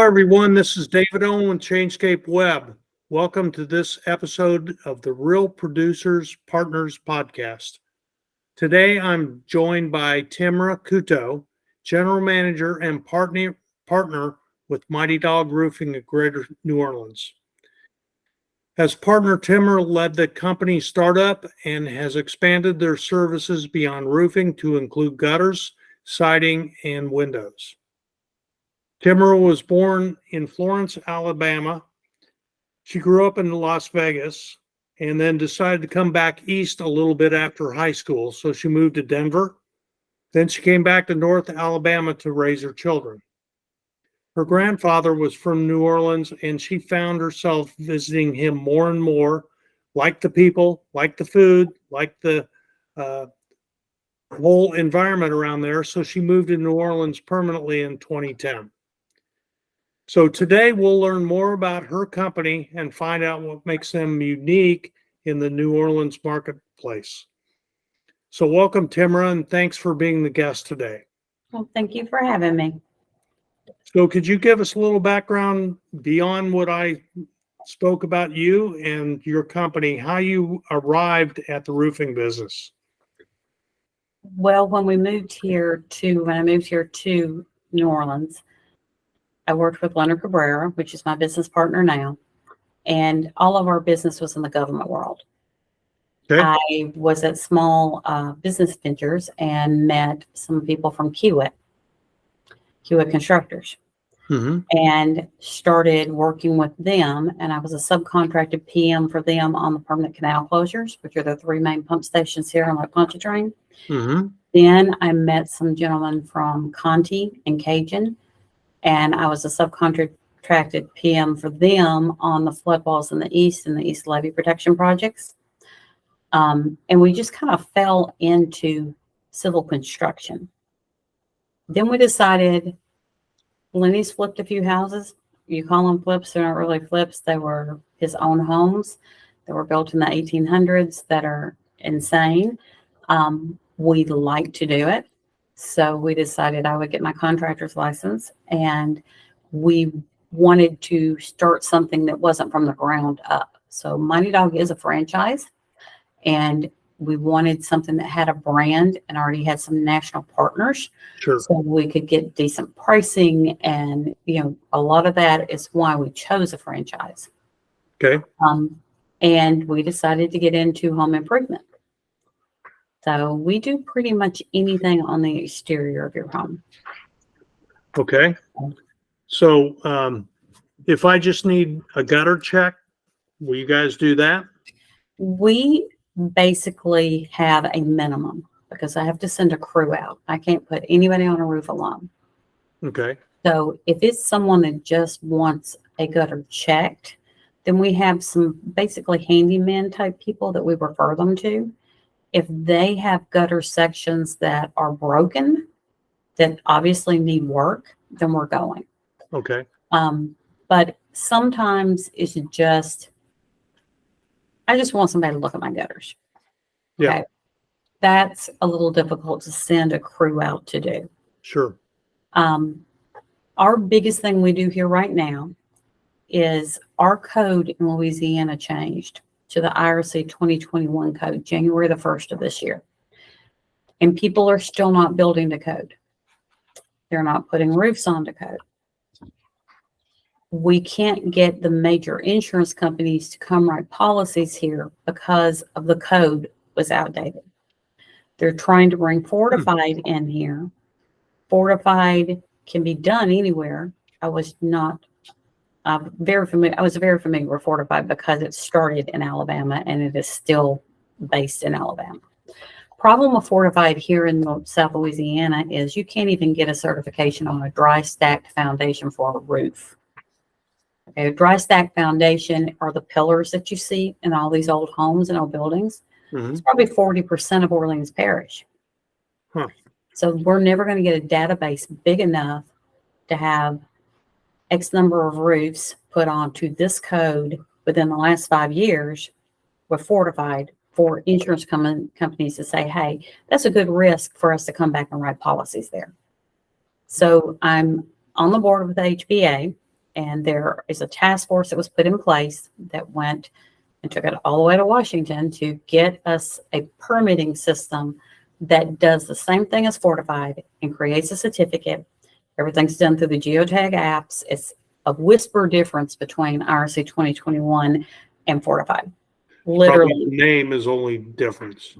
everyone. This is David Owen with Changescape Web. Welcome to this episode of the Real Producers Partners podcast. Today, I'm joined by Timra Couto, General Manager and partner with Mighty Dog Roofing of Greater New Orleans. As partner, Timra led the company startup and has expanded their services beyond roofing to include gutters, siding, and windows. Timra was born in Florence, Alabama. She grew up in Las Vegas and then decided to come back east a little bit after high school. So she moved to Denver. Then she came back to North Alabama to raise her children. Her grandfather was from New Orleans, and she found herself visiting him more and more, liked the people, liked the food, liked the whole environment around there. So she moved to New Orleans permanently in 2010. So today we'll learn more about her company and find out what makes them unique in the New Orleans marketplace. So welcome, Timra, and thanks for being the guest today. Well, thank you for having me. So could you give us a little background beyond what I spoke about you and your company, how you arrived at the roofing business? Well, when I moved here to New Orleans, I worked with Leonard Cabrera, which is my business partner now, and all of our business was in the government world. Okay. I was at small business ventures and met some people from Kiewit Constructors, and started working with them. And I was a subcontracted PM for them on the permanent canal closures, which are the three main pump stations here on Lake Pontchartrain. Then I met some gentlemen from Conti and Cajun, and I was a subcontracted PM for them on the flood walls in the east and the east levee protection projects. And we just kind of fell into civil construction. Then we decided, Lenny's flipped a few houses. You call them flips, they're not really flips. They were his own homes that were built in the 1800s that are insane. We like to do it. So we decided I would get my contractor's license, and we wanted to start something that wasn't from the ground up. So Mighty Dog is a franchise, and we wanted something that had a brand and already had some national partners. Sure. So we could get decent pricing, and a lot of that is why we chose a franchise. Okay. And we decided to get into home improvement. So we do pretty much anything on the exterior of your home. Okay. So if I just need a gutter check, will you guys do that? We basically have a minimum because I have to send a crew out. I can't put anybody on a roof alone. Okay. So if it's someone that just wants a gutter checked, then we have some basically handyman type people that we refer them to. If they have gutter sections that are broken, that obviously need work, then we're going. Okay. But sometimes it's just, I just want somebody to look at my gutters. Yeah. Okay. That's a little difficult to send a crew out to do. Sure. Our biggest thing we do here right now is our code in Louisiana changed to the IRC 2021 code, January the 1st of this year. And people are still not building the code. They're not putting roofs on the code. We can't get the major insurance companies to come write policies here because of the code was outdated. They're trying to bring fortified in here. Fortified can be done anywhere. I was very familiar with fortified because it started in Alabama and it is still based in Alabama. Problem with fortified here in South Louisiana is you can't even get a certification on a dry stacked foundation for a roof. Okay, a dry stacked foundation are the pillars that you see in all these old homes and old buildings. It's probably 40% of Orleans Parish. So we're never going to get a database big enough to have X number of roofs put onto this code within the last 5 years with fortified for insurance companies to say, hey, that's a good risk for us to come back and write policies there. So I'm on the board with the HBA. And there is a task force that was put in place that went and took it all the way to Washington to get us a permitting system that does the same thing as Fortified and creates a certificate. Everything's done through the geotag apps. It's a whisper difference between IRC 2021 and Fortified. Literally. Probably the name is only difference.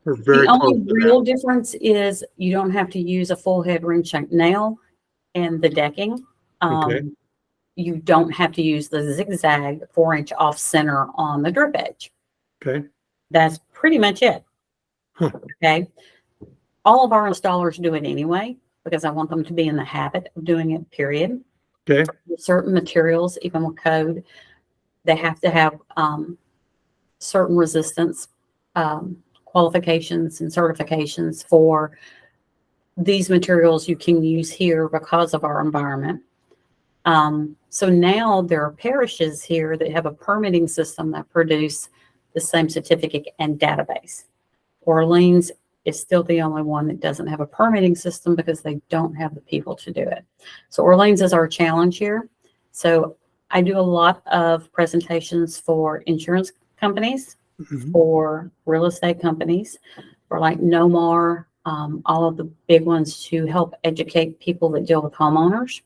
We're The very close only to real that. difference is you don't have to use a full head ring shank nail in the decking. Okay. You don't have to use the zigzag 4-inch off center on the drip edge. Okay. That's pretty much it. Huh. Okay. All of our installers do it anyway, because I want them to be in the habit of doing it, period. Okay. With certain materials, even with code, they have to have certain resistance qualifications and certifications for these materials you can use here because of our environment. So now there are parishes here that have a permitting system that produce the same certificate and database. Orleans is still the only one that doesn't have a permitting system because they don't have the people to do it. So Orleans is our challenge here. So I do a lot of presentations for insurance companies, for real estate companies, for like Nomar, all of the big ones to help educate people that deal with homeowners.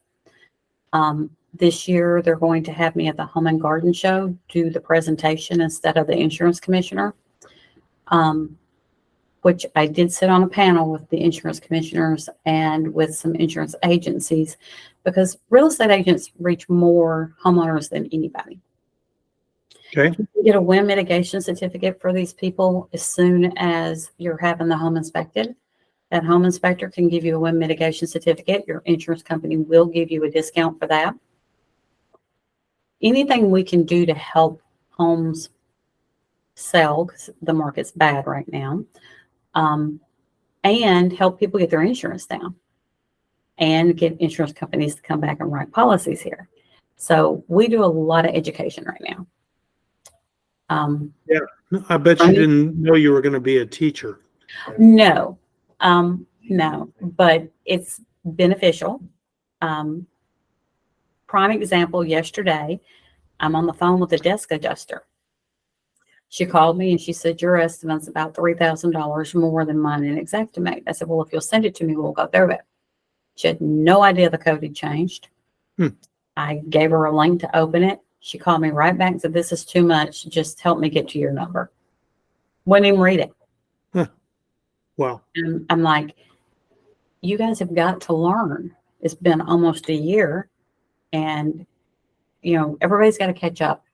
This year, they're going to have me at the Home and Garden Show do the presentation instead of the insurance commissioner, which I did sit on a panel with the insurance commissioners and with some insurance agencies, because real estate agents reach more homeowners than anybody. Okay. You get a wind mitigation certificate for these people as soon as you're having the home inspected. That home inspector can give you a wind mitigation certificate. Your insurance company will give you a discount for that. Anything we can do to help homes sell, because the market's bad right now, and help people get their insurance down and get insurance companies to come back and write policies here. So we do a lot of education right now. Yeah. I bet you didn't know you were going to be a teacher. No, no, but it's beneficial. Prime example, yesterday, I'm on the phone with a desk adjuster. She called me and she said, your estimate's about $3,000 more than mine in Xactimate. I said, well, if you'll send it to me, we'll go through it. She had no idea the code had changed. I gave her a link to open it. She called me right back and said, this is too much. Just help me get to your number. Wouldn't even read it. Wow. And I'm like, you guys have got to learn. It's been almost a year and, you know, everybody's got to catch up.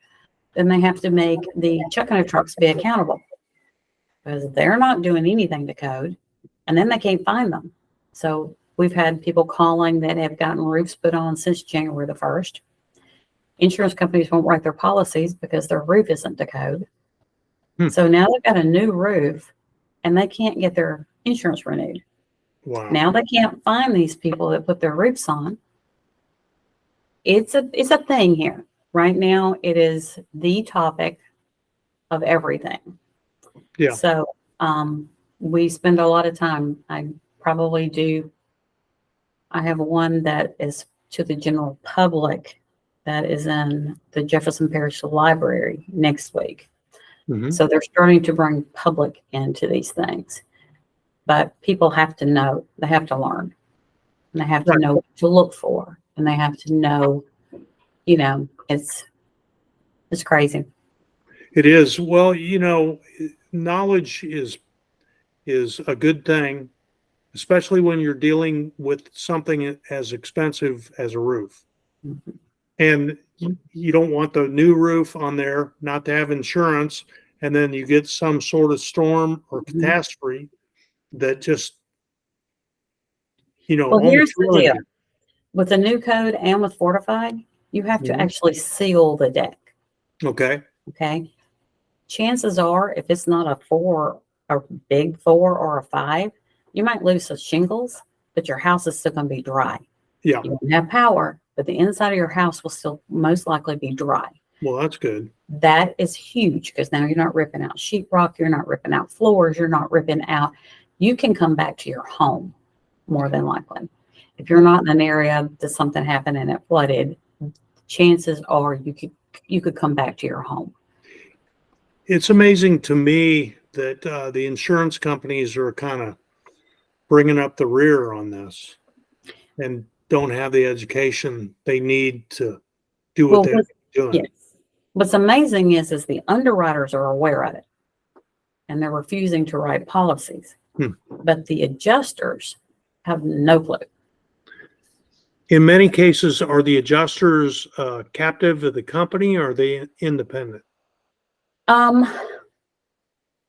Then they have to make the chucking trucks be accountable because they're not doing anything to code and then they can't find them. So we've had people calling that have gotten roofs put on since January the 1st. Insurance companies won't write their policies because their roof isn't to code. So now they've got a new roof and they can't get their insurance renewed. Wow. Now they can't find these people that put their roofs on. It's a thing here. Right now, it is the topic of everything. Yeah. So we spend a lot of time. I have one that is to the general public that is in the Jefferson Parish Library next week. So they're starting to bring public into these things. But people have to know, they have to learn, and they have to know what to look for, and they have to know, you know, it's crazy. It is. Well, you know, knowledge is a good thing, especially when you're dealing with something as expensive as a roof. And you don't want the new roof on there not to have insurance, and then you get some sort of storm or catastrophe that just, you know, Well, here's the ruins deal. you. With the new code and with Fortified, you have to actually seal the deck. Okay. Okay. Chances are, if it's not a 4, a big 4 or a 5, you might lose some shingles, but your house is still going to be dry. Yeah. You won't have power, but the inside of your house will still most likely be dry. Well, that's good. That is huge because now you're not ripping out sheetrock, you're not ripping out floors, you're not ripping out. You can come back to your home more than likely. If you're not in an area that something happened and it flooded, chances are you could come back to your home. It's amazing to me that the insurance companies are kind of bringing up the rear on this and don't have the education they need to do what they're doing. Yes. What's amazing is the underwriters are aware of it and they're refusing to write policies, but the adjusters have no clue. In many cases, are the adjusters captive of the company, or are they independent?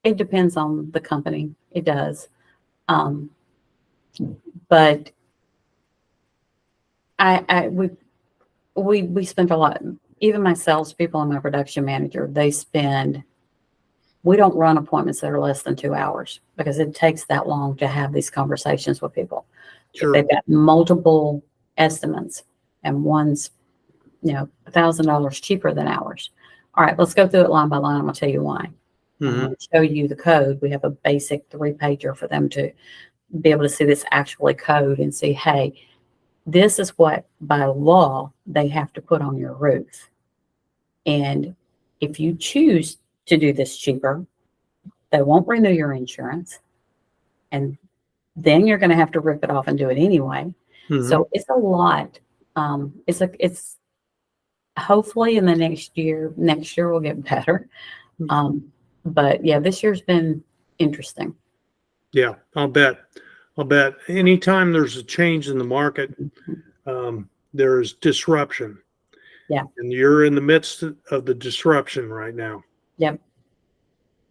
It depends on the company. It does. But we spent a lot, even my salespeople and my production manager, we don't run appointments that are less than 2 hours because it takes that long to have these conversations with people. Sure. If they've got multiple estimates and one's, $1,000 cheaper than ours. All right, let's go through it line by line. I'm going to tell you why. I'm going to show you the code. We have a basic 3-pager for them to be able to see this actually code and see, hey, this is what by law they have to put on your roof. And if you choose to do this cheaper, they won't renew your insurance. And then you're going to have to rip it off and do it anyway. So it's a lot. It's hopefully in the next year will get better. But yeah, this year's been interesting. Yeah, I'll bet. Anytime there's a change in the market, there's disruption. Yeah. And you're in the midst of the disruption right now. Yep.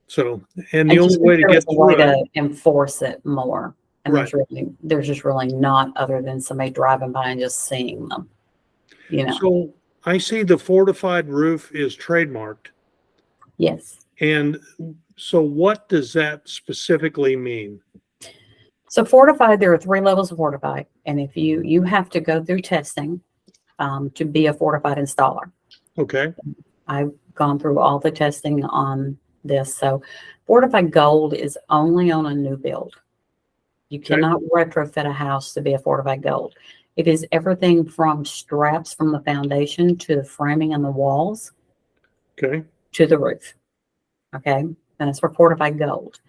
So, and the only way to get through to enforce it more. And right. there's just really not, other than somebody driving by and just seeing them. So I see the fortified roof is trademarked. Yes. And so what does that specifically mean? So fortified, there are 3 levels of fortified. And if you have to go through testing to be a fortified installer. Okay. I've gone through all the testing on this. So fortified gold is only on a new build. You cannot retrofit a house to be a fortified gold. It is everything from straps from the foundation to the framing and the walls. Okay. To the roof. Okay. And it's for fortified gold.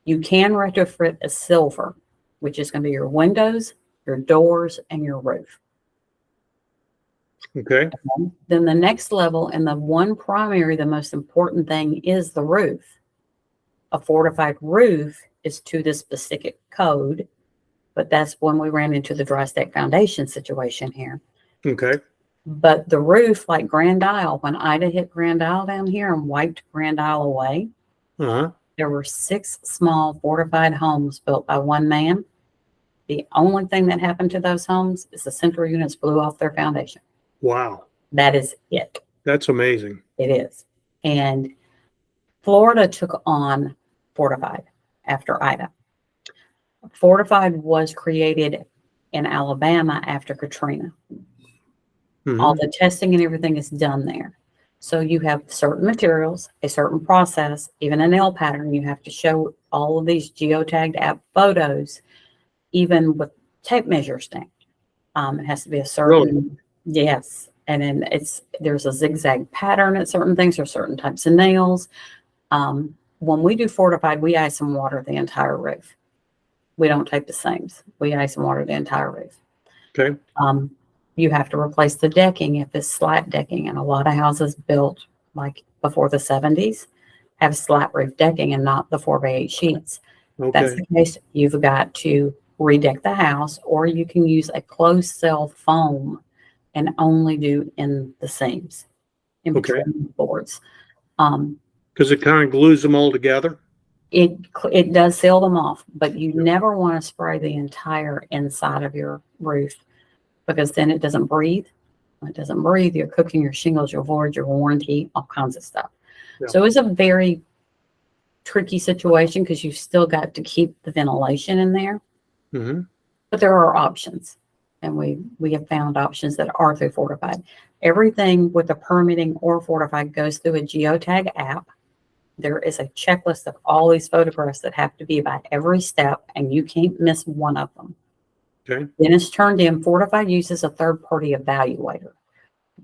You can retrofit a silver, which is going to be your windows, your doors, and your roof. Okay. Then the next level, and the most important thing is the roof. A fortified roof is to this specific code, but that's when we ran into the dry stack foundation situation here. Okay. But the roof, like Grand Isle, when Ida hit Grand Isle down here and wiped Grand Isle away, there were 6 small fortified homes built by one man. The only thing that happened to those homes is the central units blew off their foundation. Wow. That is it. That's amazing. It is. And Florida took on fortified after Ida. Fortified was created in Alabama after Katrina. All the testing and everything is done there. So you have certain materials, a certain process, even a nail pattern. You have to show all of these geotagged app photos, even with tape measure stamp. It has to be a certain, yes. And then there's a zigzag pattern at certain things, or certain types of nails. When we do fortified, we ice and water the entire roof. We don't tape the seams. We ice and water the entire roof. Okay. You have to replace the decking if it's slat decking, and a lot of houses built like before the 70s have slat roof decking and not the 4x8 sheets. Okay. That's the case. You've got to redeck the house, or you can use a closed cell foam and only do in the seams, in between the boards. Because it kind of glues them all together. It does seal them off, but you never want to spray the entire inside of your roof, because then it doesn't breathe. When it doesn't breathe, you're cooking your shingles, your void, your warranty, all kinds of stuff. Yeah. So it's a very tricky situation because you've still got to keep the ventilation in there. But there are options, and we have found options that are through fortified. Everything with the permitting or fortified goes through a geotag app. There is a checklist of all these photographs that have to be by every step, and you can't miss one of them. Okay. Then it's turned in. Fortified uses a third-party evaluator.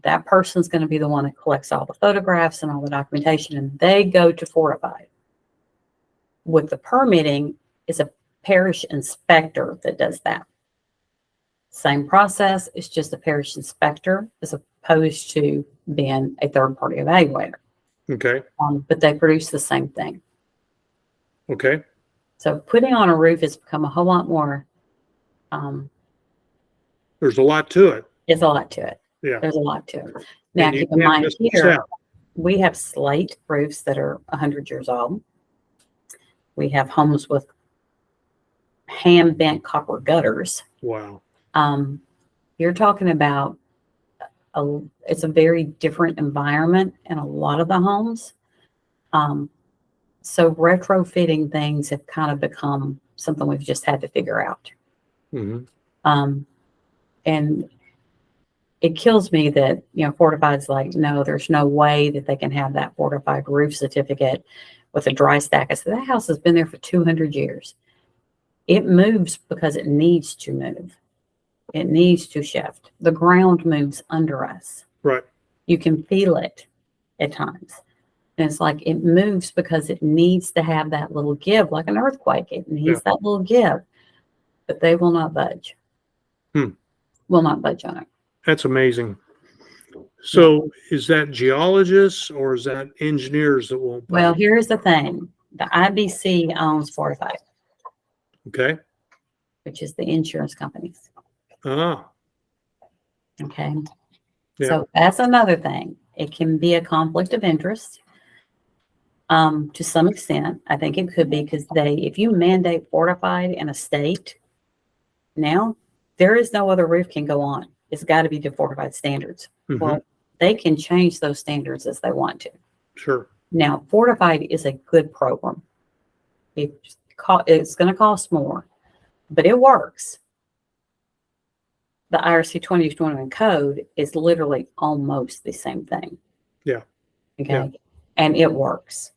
That person's going to be the one that collects all the photographs and all the documentation, and they go to Fortified. With the permitting, it's a parish inspector that does that. Same process, it's just a parish inspector as opposed to being a third-party evaluator. Okay. But they produce the same thing. Okay. So putting on a roof has become a whole lot more. There's a lot to it. There's a lot to it. Yeah. There's a lot to it. Now, And you keep in can't mind miss here, that. we have slate roofs that are 100 years old. We have homes with hand-bent copper gutters. Wow. You're talking about it's a very different environment in a lot of the homes. So retrofitting things have kind of become something we've just had to figure out. Mm-hmm. And it kills me that, Fortified's like, no, there's no way that they can have that Fortified roof certificate with a dry stack. I said, that house has been there for 200 years. It moves because it needs to move. It needs to shift. The ground moves under us. Right. You can feel it at times. And it's like it moves because it needs to have that little give, like an earthquake. It needs that little give. But they will not budge. Will not budge on it. That's amazing. So is that geologists or is that engineers that won't budge? Well, here's the thing. The IBC owns Fortified. Okay. Which is the insurance companies. Ah. Okay. Yeah. So that's another thing. It can be a conflict of interest. To some extent, I think it could be because if you mandate Fortified in a state, now there is no other roof can go on. It's got to be to Fortified standards. Mm-hmm. Well, they can change those standards as they want to. Sure. Now, Fortified is a good program. It's going to cost more, but it works. The IRC 2021 code is literally almost the same thing. Yeah. Okay. Yeah. And it works.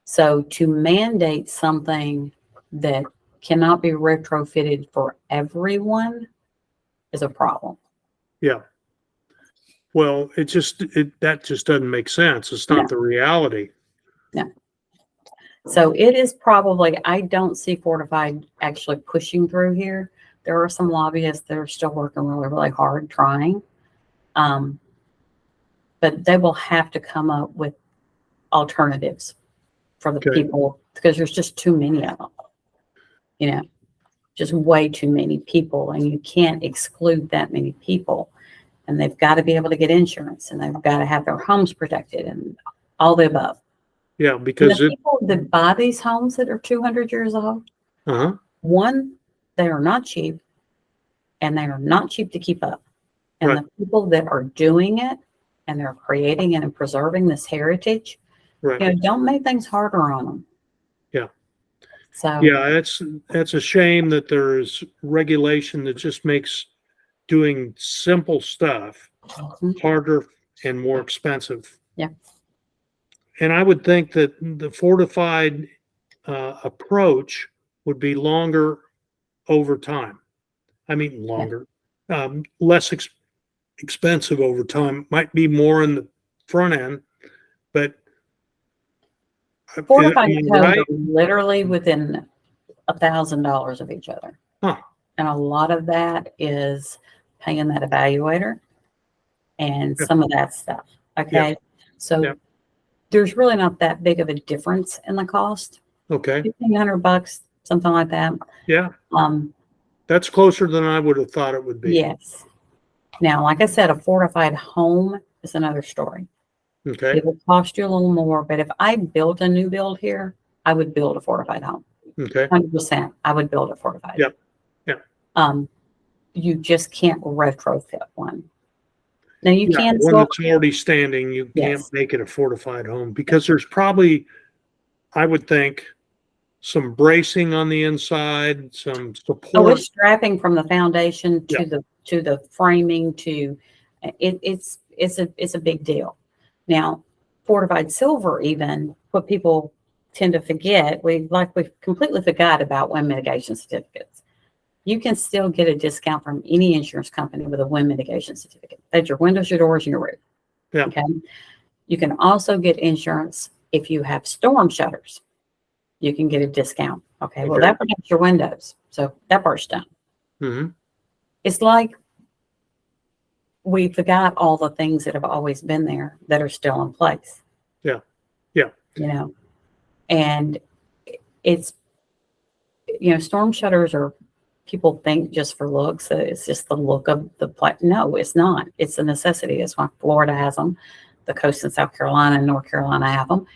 So to mandate something that cannot be retrofitted for everyone is a problem. Yeah. Well, that just doesn't make sense. It's not the reality. No. So it is probably, I don't see Fortified actually pushing through here. There are some lobbyists that are still working really, really hard trying. But they will have to come up with alternatives for the people because there's just too many of them. Just way too many people, and you can't exclude that many people. And they've got to be able to get insurance, and they've got to have their homes protected, and all the above. Yeah, because the people that buy these homes that are 200 years old, one, they are not cheap, and they are not cheap to keep up. And the people that are doing it, and they're creating and preserving this heritage, don't make things harder on them. Yeah. So yeah, that's a shame that there's regulation that just makes doing simple stuff harder and more expensive. Yeah. And I would think that the Fortified approach would be longer over time. I mean, longer, less expensive over time. Might be more in the front end, but Fortified codes are literally within $1,000 of each other. And a lot of that is paying that evaluator and some of that stuff. Okay. So there's really not that big of a difference in the cost. Okay. $1,500, something like that. Yeah. That's closer than I would have thought it would be. Yes. Now, like I said, a Fortified home is another story. Okay. It will cost you a little more, but if I built a new build here, I would build a Fortified home. Okay. 100%. I would build a Fortified. Yep. Yeah. You just can't retrofit one. Now you can one that's already standing, you can't make it a Fortified home because there's probably, I would think, some bracing on the inside, some support. Oh, it's strapping from the foundation to the framing to it's a big deal. Now, Fortified silver, even what people tend to forget, we completely forgot about wind mitigation certificates. you can still get a discount from any insurance company with a wind mitigation certificate. That's your windows, your doors, and your roof. Yeah. Okay. You can also get insurance if you have storm shutters. You can get a discount. Okay. Well, that protects your windows. So that part's done. Mm-hmm. It's like we forgot all the things that have always been there that are still in place. Yeah. Yeah. You know, and it's, storm shutters are, people think just for looks, it's just the look of the place. No, it's not. It's a necessity. It's why Florida has them. The coast in South Carolina and North Carolina have them.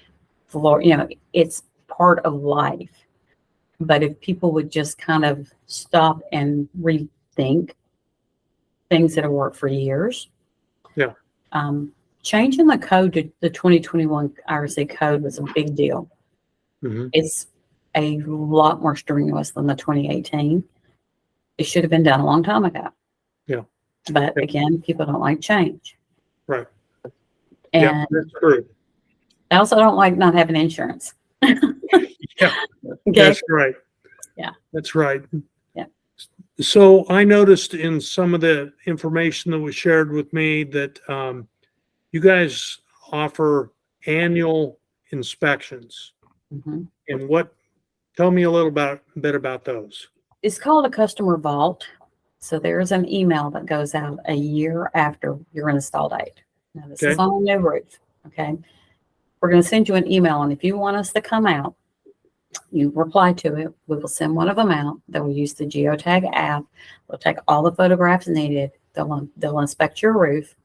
Florida, it's part of life. But if people would just kind of stop and rethink things that have worked for years. Yeah. Changing the code to the 2021 IRC code was a big deal. Mm-hmm. It's a lot more strenuous than the 2018. It should have been done a long time ago. Yeah. But again, people don't like change. Right. And yeah, that's true. I also don't like not having insurance. Yeah, Okay. that's right. Yeah. That's right. Yeah. So I noticed in some of the information that was shared with me that you guys offer annual inspections. Mm-hmm. And tell me a little bit about those. It's called a customer vault. So there's an email that goes out a year after your install date. Now, this is on a new roof. Okay. We're going to send you an email. And if you want us to come out, you reply to it. We will send one of them out. They will use the geotag app. We'll take all the photographs needed. They'll inspect your roof.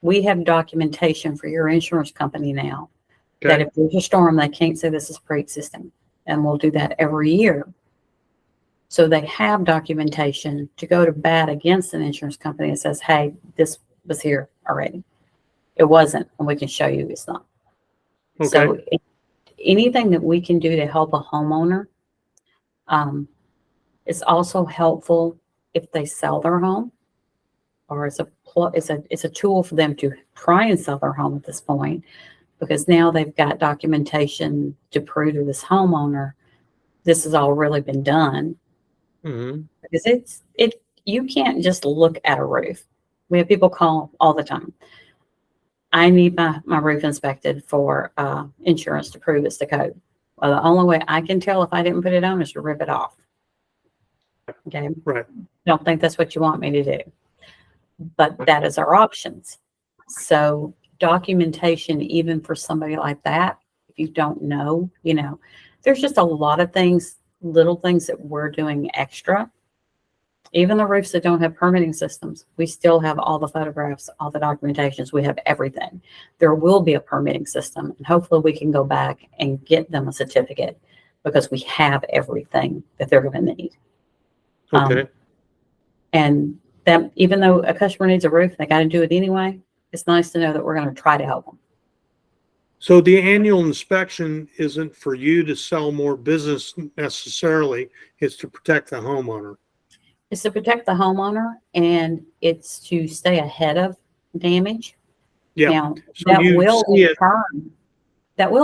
We have documentation for your insurance company now that if there's a storm, they can't say this is pre-existing. And we'll do that every year. So they have documentation to go to bat against an insurance company that says, hey, this was here already. It wasn't, and we can show you it's not. Okay. So anything that we can do to help a homeowner, it's also helpful if they sell their home, or it's a tool for them to try and sell their home at this point, because now they've got documentation to prove to this homeowner this has all really been done. Mm-hmm. Because you can't just look at a roof. We have people call all the time. I need my roof inspected for insurance to prove it's the code. Well, the only way I can tell if I didn't put it on is to rip it off. Okay. Right. Don't think that's what you want me to do. But that is our options. So documentation, even for somebody like that, if you don't know, there's just a lot of things, little things that we're doing extra. Even the roofs that don't have permitting systems, we still have all the photographs, all the documentations. We have everything. There will be a permitting system, and hopefully we can go back and get them a certificate because we have everything that they're going to need. Okay. And that, even though a customer needs a roof, they got to do it anyway. It's nice to know that we're going to try to help them. So the annual inspection isn't for you to sell more business necessarily. It's to protect the homeowner. It's to protect the homeowner, and it's to stay ahead of damage. Yeah. Now, So that you will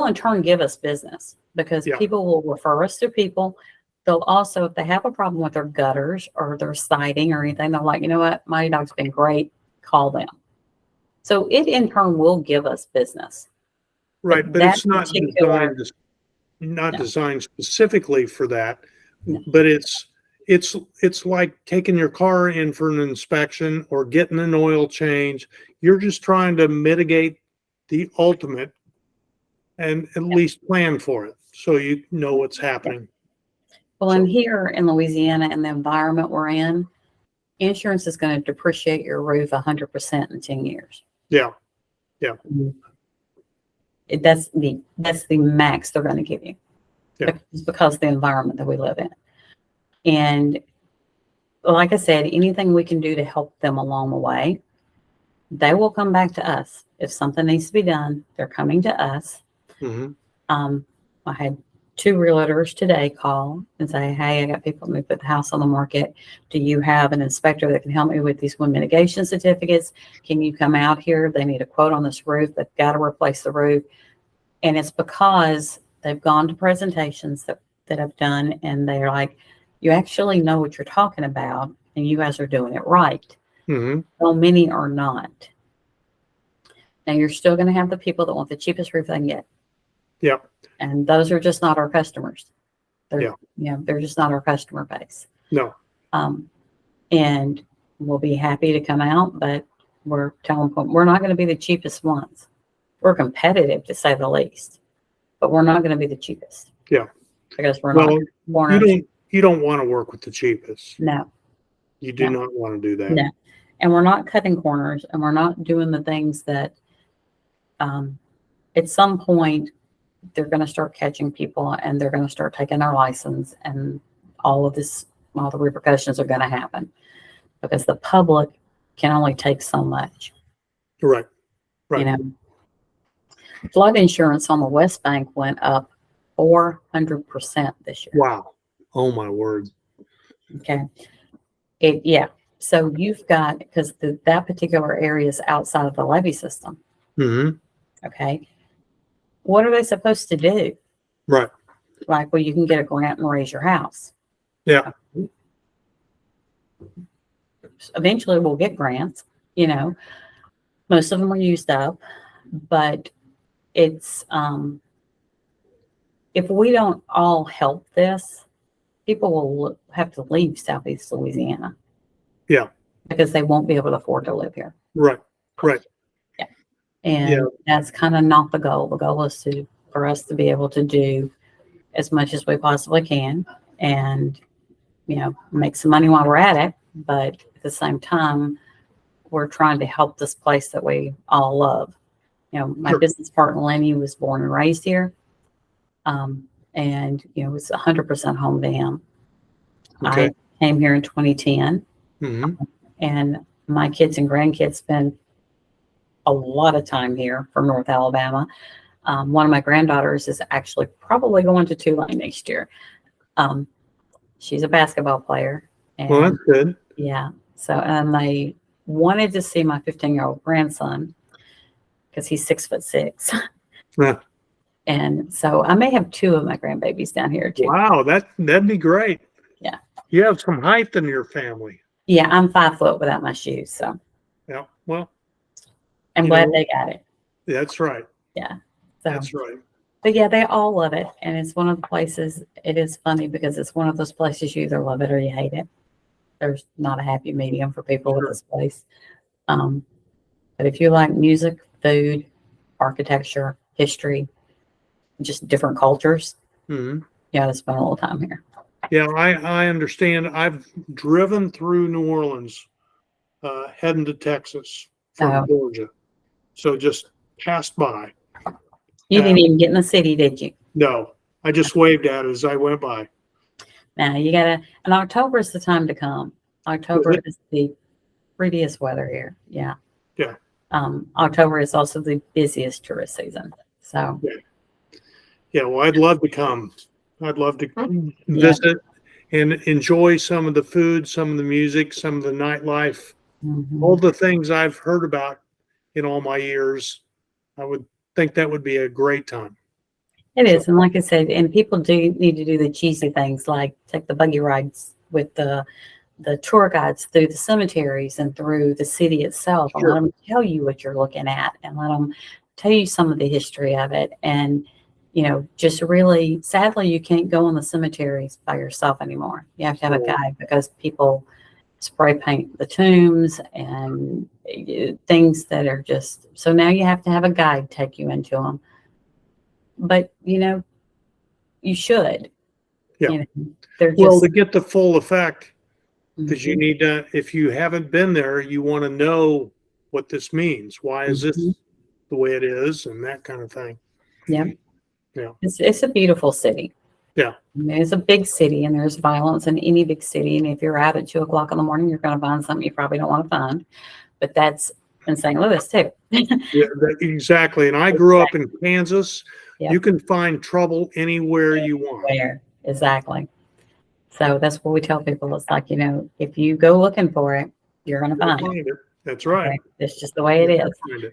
in turn give us business, because people will refer us to people. They'll also, if they have a problem with their gutters or their siding or anything, they're like, you know what, Mighty Dog's been great, call them. So it in turn will give us business. Right, but it's not designed specifically for that. No. But it's like taking your car in for an inspection or getting an oil change. You're just trying to mitigate the ultimate and at least plan for it so you know what's happening. Well, and here in Louisiana and the environment we're in, insurance is going to depreciate your roof 100% in 10 years. Yeah. Yeah. That's the max they're going to give you. Yeah. Because of the environment that we live in. And like I said, anything we can do to help them along the way, they will come back to us. If something needs to be done, they're coming to us. Mm-hmm. I had 2 realtors today call and say, hey, I got people to put the house on the market. Do you have an inspector that can help me with these wind mitigation certificates? Can you come out here? They need a quote on this roof. They've got to replace the roof. And it's because they've gone to presentations that I've done, and they're like, you actually know what you're talking about and you guys are doing it right. Mm-hmm. So many are not. Now you're still going to have the people that want the cheapest roof they can get. Yeah. And those are just not our customers. Yeah. They're just not our customer base. No. And we'll be happy to come out, but we're telling them we're not going to be the cheapest ones. We're competitive to say the least, but we're not going to be the cheapest. Yeah. Because we're Well, not. you don't want to work with the cheapest. No. You do not want to do that. No. And we're not cutting corners, and we're not doing the things that at some point they're going to start catching people and they're going to start taking their license, and all the repercussions are going to happen because the public can only take so much. Right. Right. Flood insurance on the West Bank went up 400% this year. Wow. Oh my word. Okay. So you've got, because that particular area is outside of the levee system. Mm-hmm. Okay. What are they supposed to do? Right. Like, well, you can get a grant and raise your house. Yeah. Eventually we'll get grants, most of them are used up, but it's, if we don't all help this, people will have to leave Southeast Louisiana. Yeah. Because they won't be able to afford to live here. Right. Right. Yeah. And that's kind of not the goal. The goal is for us to be able to do as much as we possibly can and, make some money while we're at it. But at the same time, we're trying to help this place that we all love. My business partner, Lenny, was born and raised here. And, it's 100% home to him. Okay. I came here in 2010. Mm-hmm. And my kids and grandkids spend a lot of time here from North Alabama. One of my granddaughters is actually probably going to Tulane next year. She's a basketball player. And, Well, that's good. Yeah. So, and they wanted to see my 15-year-old grandson because he's 6'6". Yeah. And so I may have 2 of my grandbabies down here too. Wow, that'd be great. Yeah. You have some height in your family. Yeah, I'm 5 foot without my shoes. So Yeah. Well, I'm glad they got it. That's right. Yeah. So, that's right. But yeah, they all love it. And it's one of the places, it is funny because it's one of those places you either love it or you hate it. There's not a happy medium for people with this place. But if you like music, food, architecture, history, just different cultures, Mm-hmm. you got to spend a little time here. Yeah, I understand. I've driven through New Orleans, heading to Texas from Georgia. So just passed by. You didn't even get in the city, did you? No, I just waved at it as I went by. Now you gotta, and October is the time to come. October is the prettiest weather here. Yeah. Yeah. October is also the busiest tourist season. So. Yeah. Well, I'd love to come. I'd love to visit and enjoy some of the food, some of the music, some of the nightlife, all the things I've heard about in all my years. I would think that would be a great time. It is. And like I said, and people do need to do the cheesy things like take the buggy rides with the tour guides through the cemeteries and through the city itself. And let them tell you what you're looking at and let them tell you some of the history of it. And, just really, sadly, you can't go in the cemeteries by yourself anymore. You have to have a guide because people spray paint the tombs and things that are just, so now you have to have a guide take you into them. But, you should. Yeah. Well, to get the full effect, because you need to, if you haven't been there, you want to know what this means. Why is this the way it is? And that kind of thing. Yeah. Yeah. It's a beautiful city. Yeah. I mean, it's a big city and there's violence in any big city. And if you're out at 2:00 in the morning, you're going to find something you probably don't want to find. But that's in St. Louis too. Yeah, exactly. And I grew up in Kansas. Yep. You can find trouble anywhere you want. Exactly. So that's what we tell people. It's like, if you go looking for it, you're going to find it. That's right. Okay? It's just the way it is.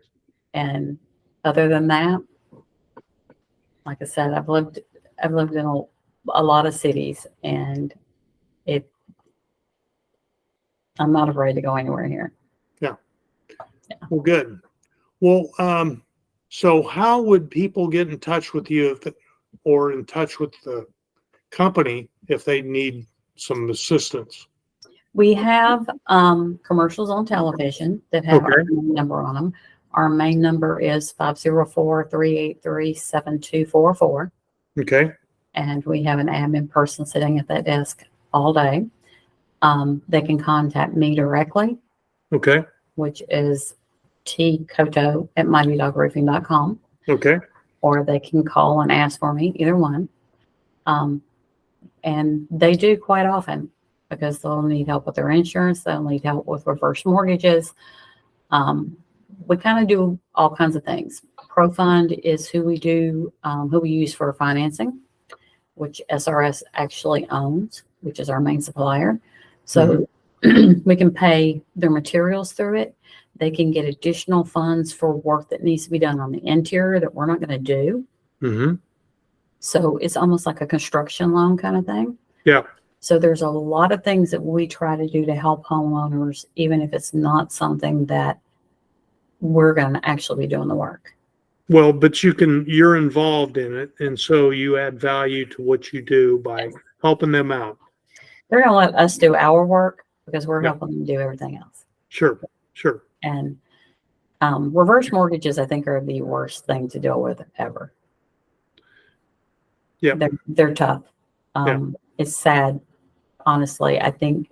And other than that, like I said, I've lived in a lot of cities, and I'm not afraid to go anywhere here. Yeah. Well, good. Well, so how would people get in touch with you or in touch with the company if they need some assistance? We have commercials on television that have our main number on them. Our main number is 504-383-7244. Okay. And we have an admin person sitting at that desk all day. They can contact me directly, Okay. which is tcouto@mightydogroofing.com. Okay. Or they can call and ask for me, either one. And they do quite often because they'll need help with their insurance. They'll need help with reverse mortgages. We kind of do all kinds of things. ProFund is who we use for financing, which SRS actually owns, which is our main supplier. So we can pay their materials through it. They can get additional funds for work that needs to be done on the interior that we're not going to do. Mm-hmm. So it's almost like a construction loan kind of thing. Yeah. So there's a lot of things that we try to do to help homeowners, even if it's not something that we're going to actually be doing the work. Well, but you're involved in it. And so you add value to what you do by helping them out. They're going to let us do our work because we're helping them do everything else. Sure. Sure. And reverse mortgages, I think, are the worst thing to deal with ever. Yeah. They're tough. It's sad. Honestly, I think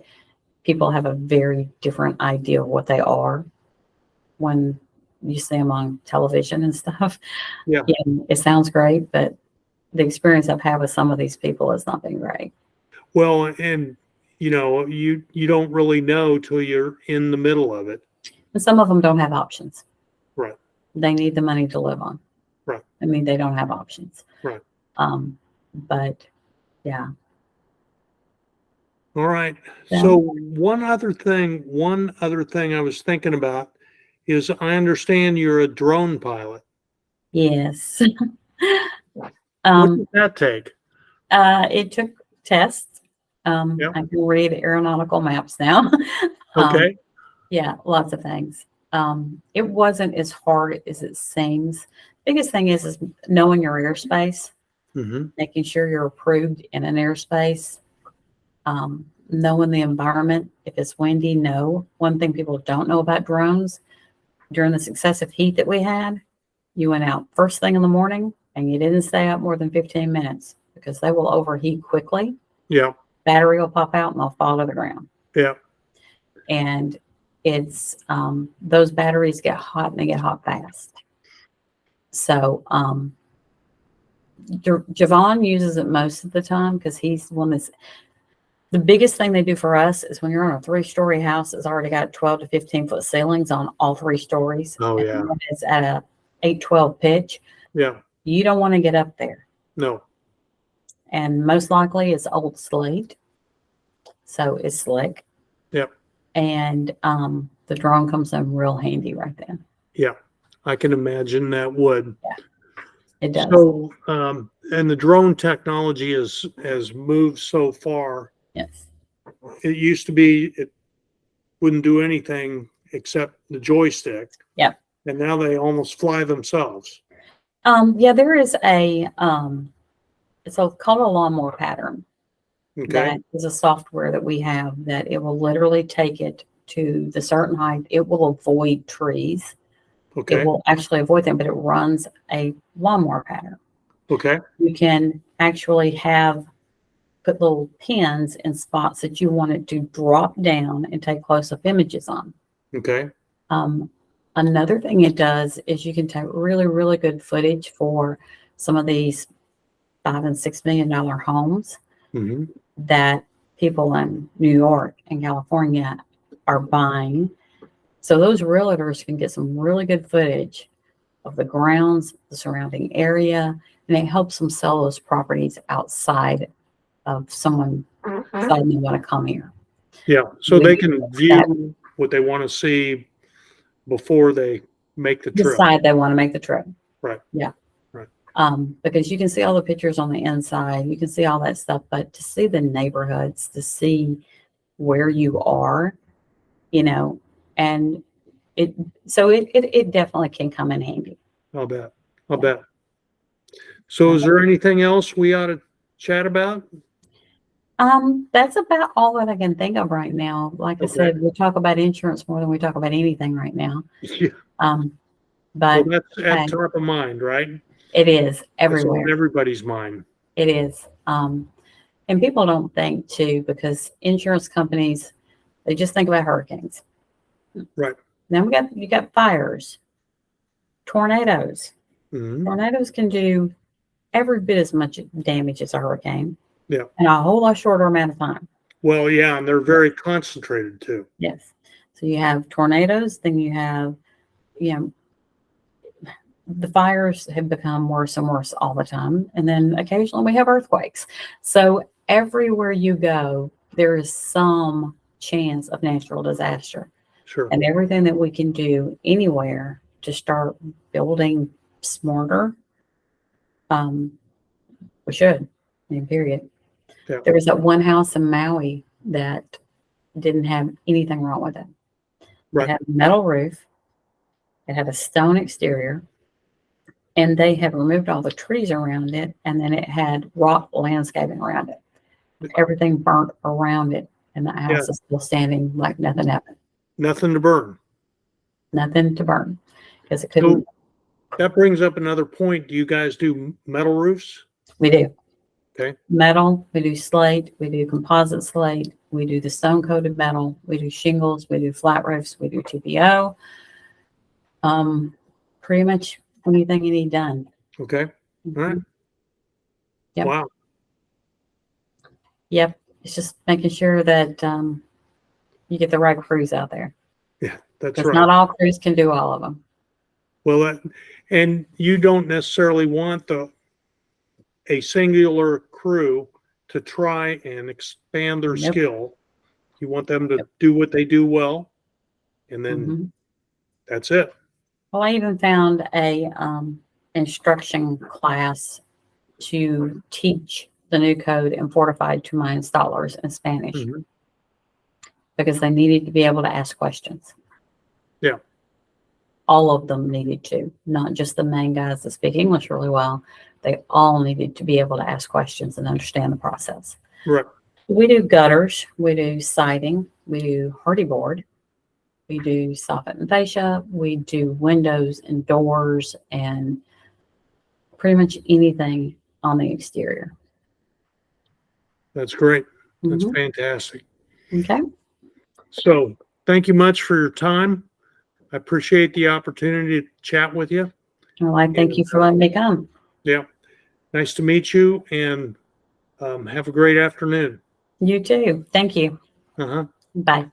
people have a very different idea of what they are when you see them on television and stuff. Yeah. It sounds great, but the experience I've had with some of these people has not been great. Well, and you don't really know till you're in the middle of it. And some of them don't have options. Right. They need the money to live on. Right. I mean, they don't have options. Right. But yeah. All right. Yeah. So one other thing I was thinking about is I understand you're a drone pilot. Yes. What did that take? It took tests. I can read aeronautical maps now. Okay. Yeah, lots of things. It wasn't as hard as it seems. Biggest thing is knowing your airspace, making sure you're approved in an airspace, knowing the environment. If it's windy, no. One thing people don't know about drones, during this excessive heat that we had, you went out first thing in the morning and you didn't stay up more than 15 minutes because they will overheat quickly. Yeah. Battery will pop out and they'll fall to the ground. Yeah. And it's those batteries get hot and they get hot fast. So Javon uses it most of the time because he's the one that's the biggest thing they do for us is when you're on a 3-story house that's already got 12 to 15 foot ceilings on all 3 stories. Oh yeah. It's at a 812 pitch. Yeah. You don't want to get up there. No. And most likely it's old slate. So it's slick. Yep. And the drone comes in real handy right then. Yeah. I can imagine that would. Yeah. It does. So, and the drone technology has moved so far. Yes. It used to be it wouldn't do anything except the joystick. Yep. And now they almost fly themselves. Yeah, there is it's called a lawnmower pattern. Okay. That is a software that we have that it will literally take it to the certain height. It will avoid trees. Okay. It will actually avoid them, but it runs a lawnmower pattern. Okay. You can actually put little pins in spots that you want it to drop down and take close-up images on. Okay. Another thing it does is you can take really, really good footage for some of these $5 and $6 million homes that people in New York and California are buying. So those realtors can get some really good footage of the grounds, the surrounding area, and it helps them sell those properties outside of someone deciding they want to come here. Yeah. So they can view what they want to see before they make the trip. Decide they want to make the trip. Right. Yeah. Right. Because you can see all the pictures on the inside, you can see all that stuff, but to see the neighborhoods, to see where you are, and it definitely can come in handy. I'll bet. I'll bet. So is there anything else we ought to chat about? That's about all that I can think of right now. Like I said, we talk about insurance more than we talk about anything right now. Yeah. But well, that's at top of mind, right? It is It's everywhere. on everybody's mind. It is. And people don't think too, because insurance companies, they just think about hurricanes. Right. Then you got fires, tornadoes. Mm-hmm. Tornadoes can do every bit as much damage as a hurricane. Yeah. In a whole lot shorter amount of time. Well, yeah, and they're very concentrated too. Yes. So you have tornadoes, then you have, the fires have become worse and worse all the time. And then occasionally we have earthquakes. So everywhere you go, there is some chance of natural disaster. Sure. And everything that we can do anywhere to start building smarter, we should, period. Yeah. There was that one house in Maui that didn't have anything wrong with it. Right. It had a metal roof. It had a stone exterior. And they had removed all the trees around it. And then it had rock landscaping around it. Everything burnt around it. And the house is still standing like nothing happened. Nothing to burn. Nothing to burn. Because it couldn't. So that brings up another point. Do you guys do metal roofs? We do. Okay. Metal, we do slate, we do composite slate, we do the stone coated metal, we do shingles, we do flat roofs, we do TPO. Pretty much anything you need done. Okay. All right. Yep. Wow. Yep. It's just making sure that you get the right crews out there. Yeah, that's Because right. not all crews can do all of them. Well, and you don't necessarily want a singular crew to try and expand their skill. You want them to do what they do well, and then that's it. Well, I even found a instruction class to teach the new code and fortified to my installers in Spanish because they needed to be able to ask questions. Yeah. All of them needed to, not just the main guys that speak English really well. They all needed to be able to ask questions and understand the process. Right. We do gutters, we do siding, we do hardy board, we do soffit and fascia, we do windows and doors and pretty much anything on the exterior. That's great. That's fantastic. Okay. So thank you much for your time. I appreciate the opportunity to chat with you. Well, I thank you for letting me come. Yeah. Nice to meet you, and have a great afternoon. You too. Thank you. Uh-huh. Bye.